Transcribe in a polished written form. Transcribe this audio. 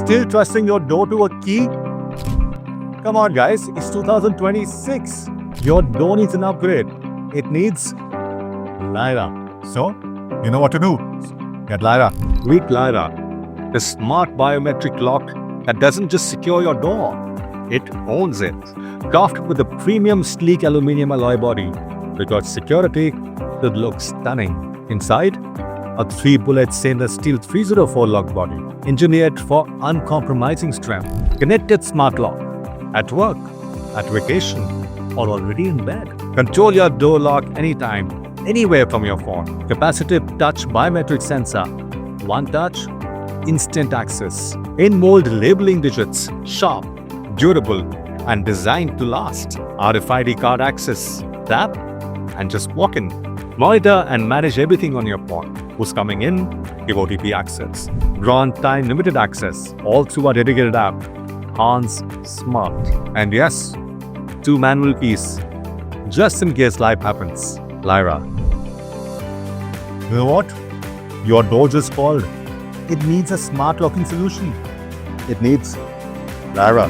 Still trusting your door to a key? Come on guys, it's 2026. Your door needs an upgrade. It needs LYRA. So, you know what to do. Get LYRA. Meet LYRA, the smart biometric lock that doesn't just secure your door, it owns it. Crafted with a premium sleek aluminum alloy body, because security should look stunning. Inside, a 3-bullet stainless steel 304 lock body, engineered for uncompromising strength. Connected smart lock. At work, at vacation, or already in bed. Control your door lock anytime, anywhere from your phone. Capacitive touch biometric sensor. One touch, instant access. In-mold labeling digits, sharp, durable, and designed to last. RFID card access. Tap and just walk in. Monitor and manage everything on your phone. Who's coming in? Give OTP access. Grant time limited access, all through our dedicated app. Hans Smart. And yes, 2 manual keys, just in case life happens. LYRA. You know what? Your door just called. It needs a smart locking solution. It needs LYRA.